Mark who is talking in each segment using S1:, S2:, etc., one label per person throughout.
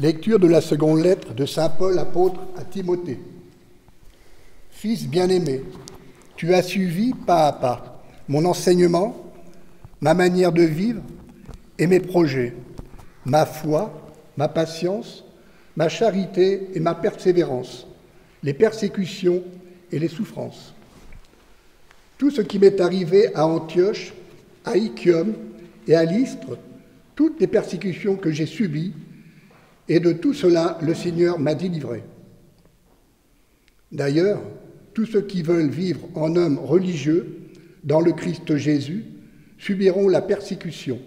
S1: Lecture de la seconde lettre de saint Paul apôtre à Timothée. Fils bien-aimé, tu as suivi pas à pas mon enseignement, ma manière de vivre et mes projets, ma foi, ma patience, ma charité et ma persévérance, les persécutions et les souffrances. Tout ce qui m'est arrivé à Antioche, à Iconium et à Lystre, toutes les persécutions que j'ai subies, et de tout cela, le Seigneur m'a délivré. D'ailleurs, tous ceux qui veulent vivre en hommes religieux dans le Christ Jésus subiront la persécution.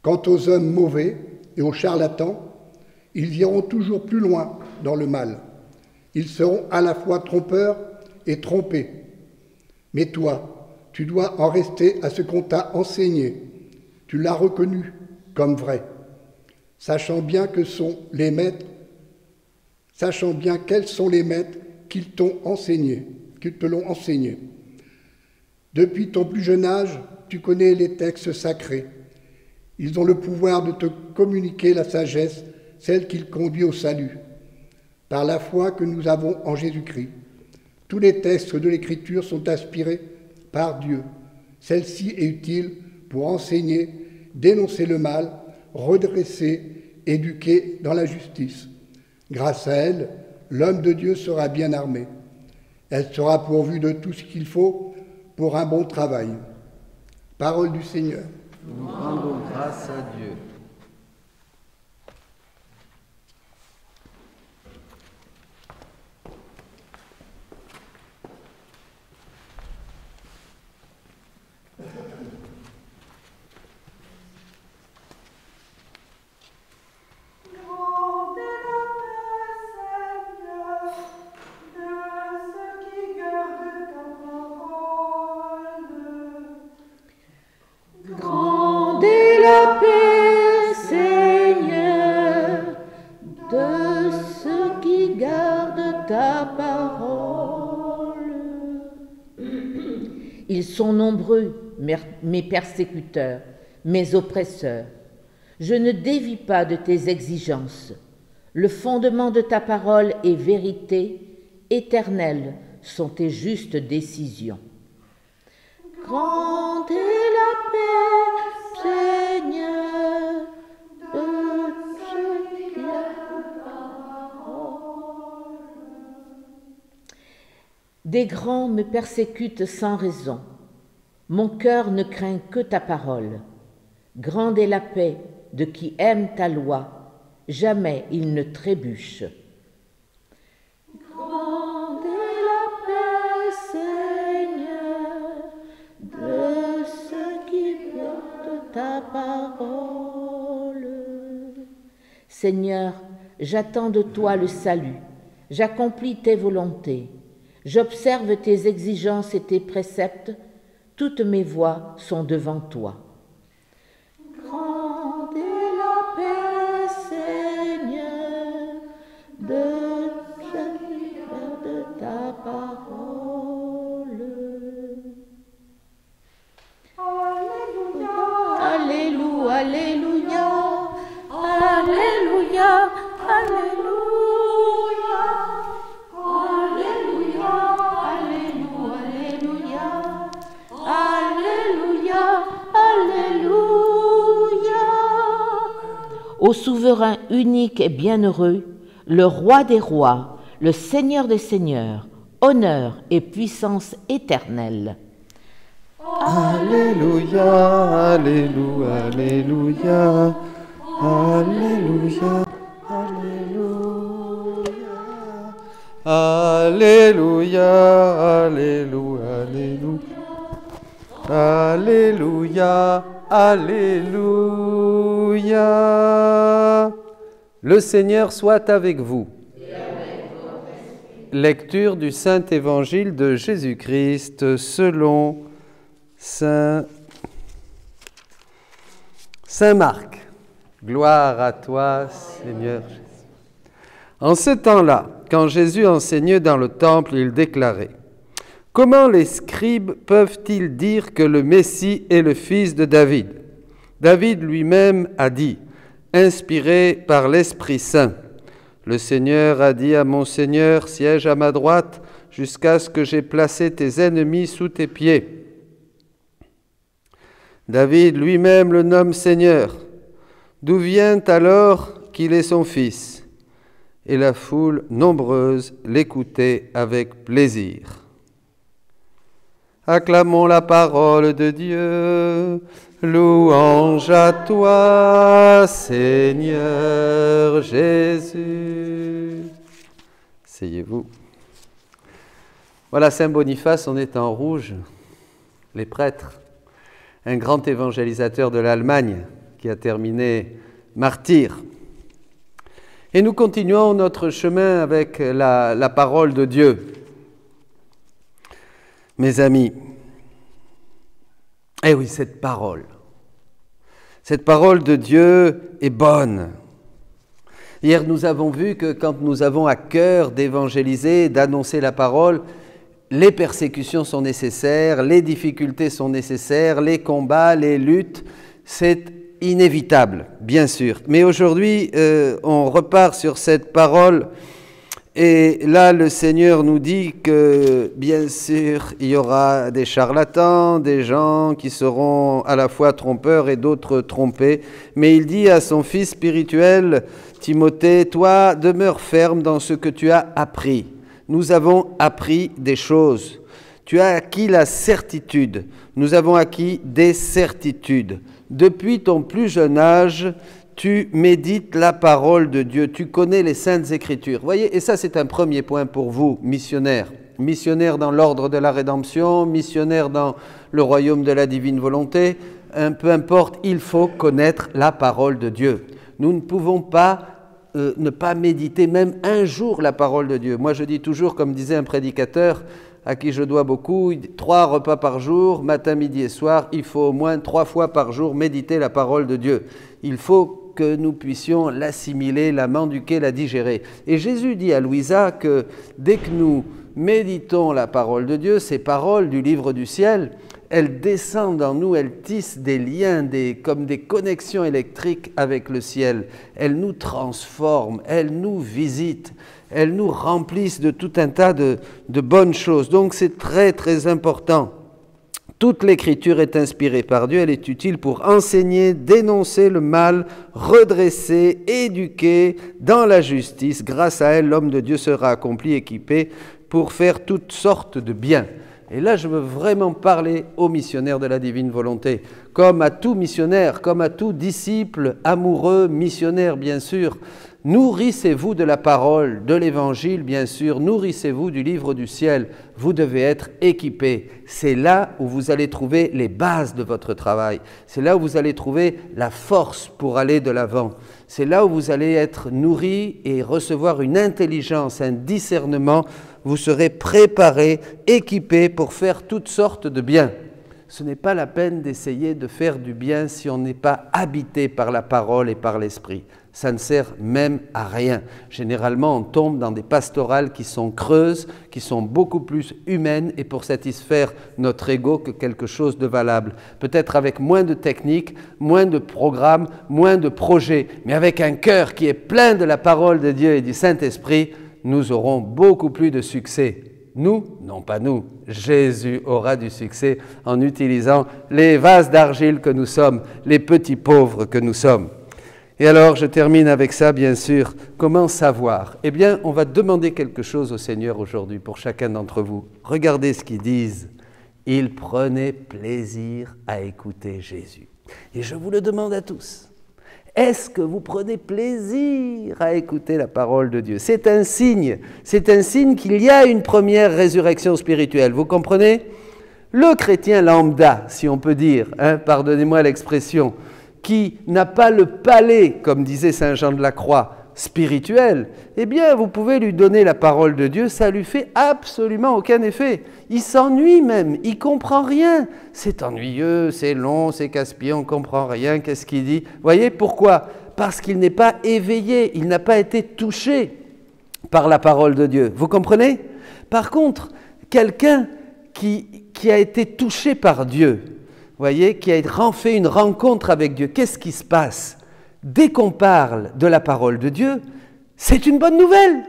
S1: Quant aux hommes mauvais et aux charlatans, ils iront toujours plus loin dans le mal. Ils seront à la fois trompeurs et trompés. Mais toi, tu dois en rester à ce qu'on t'a enseigné. Tu l'as reconnu comme vrai. Sachant bien quels sont les maîtres qu'ils te l'ont enseigné. Depuis ton plus jeune âge, tu connais les textes sacrés. Ils ont le pouvoir de te communiquer la sagesse, celle qui conduit au salut, par la foi que nous avons en Jésus-Christ. Tous les textes de l'Écriture sont inspirés par Dieu. Celle-ci est utile pour enseigner, dénoncer le mal, redresser, éduquer dans la justice. Grâce à elle, l'homme de Dieu sera bien armé. Elle sera pourvue de tout ce qu'il faut pour un bon travail. Parole du Seigneur.
S2: Nous rendons grâce à Dieu.
S3: Ils sont nombreux, mes persécuteurs, mes oppresseurs. Je ne dévie pas de tes exigences. Le fondement de ta parole est vérité, éternelles sont tes justes décisions. Grande est la paix, Seigneur, de ceux qui aiment ta parole. Des grands me persécutent sans raison. Mon cœur ne craint que ta parole. Grande est la paix de qui aime ta loi. Jamais il ne trébuche. Grande est la paix, Seigneur, de ceux qui portent ta parole. Seigneur, j'attends de toi le salut. J'accomplis tes volontés. J'observe tes exigences et tes préceptes. Toutes mes voies sont devant toi. Grande est la paix, Seigneur, de ceux qui gardent ta parole. Alléluia, alléluia, alléluia, alléluia. Ô souverain unique et bienheureux, le roi des rois, le Seigneur des seigneurs, honneur et puissance éternelle.
S2: Alléluia, alléluia, alléluia, alléluia, alléluia, alléluia, alléluia, alléluia, alléluia. Le Seigneur soit avec vous. Lecture du Saint Évangile de Jésus-Christ selon Saint Marc. Gloire à toi, Seigneur Jésus. En ce temps-là, quand Jésus enseignait dans le temple, il déclarait : Comment les scribes peuvent-ils dire que le Messie est le fils de David ? David lui-même a dit : inspiré par l'Esprit Saint. Le Seigneur a dit à mon Seigneur, siège à ma droite, jusqu'à ce que j'ai placé tes ennemis sous tes pieds. David lui-même le nomme Seigneur. D'où vient alors qu'il est son fils? Et la foule nombreuse l'écoutait avec plaisir. Acclamons la parole de Dieu. Louange à toi, Seigneur Jésus. Asseyez-vous. Voilà Saint Boniface, on est en rouge, les prêtres, un grand évangélisateur de l'Allemagne qui a terminé martyr. Et nous continuons notre chemin avec la parole de Dieu. Mes amis, eh oui, cette parole de Dieu est bonne. Hier, nous avons vu que quand nous avons à cœur d'évangéliser, d'annoncer la parole, les persécutions sont nécessaires, les difficultés sont nécessaires, les combats, les luttes, c'est inévitable, bien sûr. Mais aujourd'hui, on repart sur cette parole. Et là, le Seigneur nous dit que, bien sûr, il y aura des charlatans, des gens qui seront à la fois trompeurs et d'autres trompés. Mais il dit à son fils spirituel, Timothée, toi, demeure ferme dans ce que tu as appris. Nous avons appris des choses. Tu as acquis la certitude. Nous avons acquis des certitudes. Depuis ton plus jeune âge, tu médites la parole de Dieu, tu connais les Saintes Écritures. Voyez, et ça c'est un premier point pour vous, missionnaires. Missionnaires dans l'ordre de la rédemption, missionnaires dans le royaume de la divine volonté. Peu importe, il faut connaître la parole de Dieu. Nous ne pouvons pas ne pas méditer même un jour la parole de Dieu. Moi je dis toujours, comme disait un prédicateur à qui je dois beaucoup, 3 repas par jour, matin, midi et soir, il faut au moins 3 fois par jour méditer la parole de Dieu. Il faut que nous puissions l'assimiler, la mendiquer, la digérer. Et Jésus dit à Louisa que dès que nous méditons la parole de Dieu, ces paroles du livre du ciel, elles descendent en nous, elles tissent des liens, comme des connexions électriques avec le ciel. Elles nous transforment, elles nous visitent, elles nous remplissent de tout un tas de bonnes choses. Donc c'est très très important. Toute l'écriture est inspirée par Dieu, elle est utile pour enseigner, dénoncer le mal, redresser, éduquer dans la justice. Grâce à elle, l'homme de Dieu sera accompli, équipé pour faire toutes sortes de biens. Et là, je veux vraiment parler aux missionnaires de la divine volonté, comme à tout missionnaire, comme à tout disciple amoureux, missionnaire bien sûr. Nourrissez-vous de la parole, de l'évangile bien sûr, nourrissez-vous du livre du ciel. Vous devez être équipés. C'est là où vous allez trouver les bases de votre travail. C'est là où vous allez trouver la force pour aller de l'avant. C'est là où vous allez être nourris et recevoir une intelligence, un discernement. Vous serez préparés, équipés pour faire toutes sortes de biens. Ce n'est pas la peine d'essayer de faire du bien si on n'est pas habité par la parole et par l'esprit. Ça ne sert même à rien. Généralement, on tombe dans des pastorales qui sont creuses, qui sont beaucoup plus humaines et pour satisfaire notre ego que quelque chose de valable. Peut-être avec moins de techniques, moins de programmes, moins de projets, mais avec un cœur qui est plein de la parole de Dieu et du Saint-Esprit, nous aurons beaucoup plus de succès. Nous, non pas nous, Jésus aura du succès en utilisant les vases d'argile que nous sommes, les petits pauvres que nous sommes. Et alors, je termine avec ça, bien sûr. Comment savoir? Eh bien, on va demander quelque chose au Seigneur aujourd'hui pour chacun d'entre vous. Regardez ce qu'ils disent. Ils prenaient plaisir à écouter Jésus. Et je vous le demande à tous. Est-ce que vous prenez plaisir à écouter la parole de Dieu? C'est un signe qu'il y a une première résurrection spirituelle. Vous comprenez? Le chrétien lambda, si on peut dire, pardonnez-moi l'expression, qui n'a pas le palais, comme disait Saint Jean de la Croix, spirituel, eh bien, vous pouvez lui donner la parole de Dieu, ça lui fait absolument aucun effet. Il s'ennuie même, il ne comprend rien. C'est ennuyeux, c'est long, c'est casse-pied, on ne comprend rien, qu'est-ce qu'il dit? Voyez pourquoi? Parce qu'il n'est pas éveillé, il n'a pas été touché par la parole de Dieu. Vous comprenez? Par contre, quelqu'un qui a été touché par Dieu, voyez, qui a fait une rencontre avec Dieu, qu'est-ce qui se passe? dès qu'on parle de la parole de Dieu, c'est une bonne nouvelle.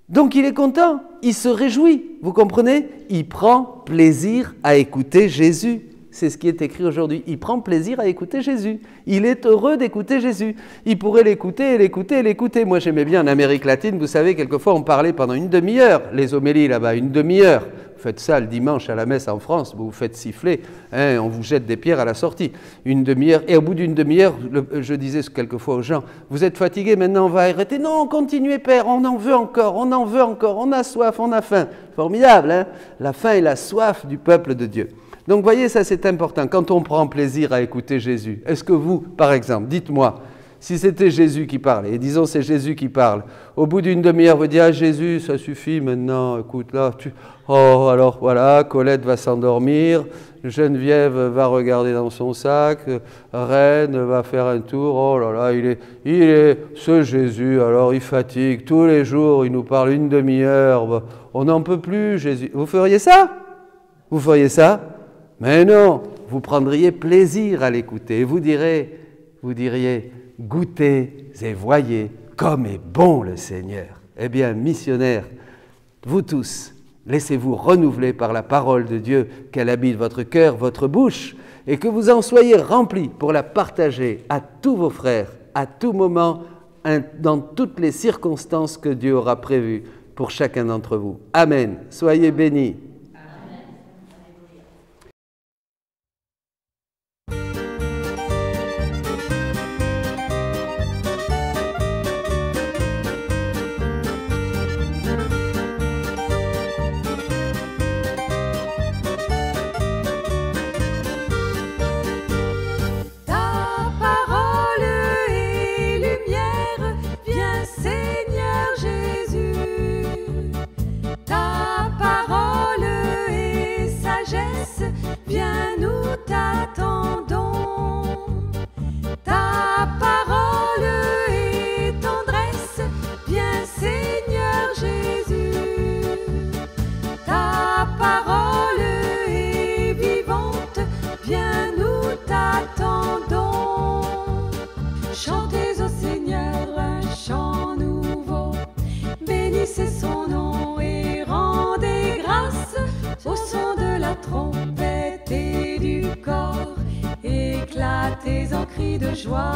S2: Donc il est content, il se réjouit, vous comprenez? Il prend plaisir à écouter Jésus. C'est ce qui est écrit aujourd'hui. Il prend plaisir à écouter Jésus. Il est heureux d'écouter Jésus. Il pourrait l'écouter et l'écouter et l'écouter. Moi, j'aimais bien en Amérique latine, vous savez, quelquefois on parlait pendant une demi-heure. Les homélies là-bas, une demi-heure. Vous faites ça le dimanche à la messe en France, vous vous faites siffler, hein, on vous jette des pierres à la sortie. Une demi-heure. Et au bout d'une demi-heure, je disais quelquefois aux gens, vous êtes fatigués, maintenant on va arrêter. Non, continuez, Père, on en veut encore, on en veut encore, on a soif, on a faim. Formidable, hein? La faim et la soif du peuple de Dieu. Donc, voyez, ça c'est important. Quand on prend plaisir à écouter Jésus, est-ce que vous, par exemple, dites-moi, si c'était Jésus qui parlait, et disons c'est Jésus qui parle, au bout d'une demi-heure, vous dites, ah Jésus, ça suffit maintenant, écoute là, oh alors voilà, Colette va s'endormir, Geneviève va regarder dans son sac, Reine va faire un tour, oh là là, il est, ce Jésus, alors il fatigue, tous les jours, il nous parle une demi-heure, on n'en peut plus, Jésus. Vous feriez ça? Vous feriez ça? Mais non, vous prendriez plaisir à l'écouter et vous diriez, goûtez et voyez comme est bon le Seigneur. Eh bien, missionnaires, vous tous, laissez-vous renouveler par la parole de Dieu, qu'elle habite votre cœur, votre bouche, et que vous en soyez remplis pour la partager à tous vos frères, à tout moment, dans toutes les circonstances que Dieu aura prévues pour chacun d'entre vous. Amen. Soyez bénis.
S4: Éclatez en cris de joie.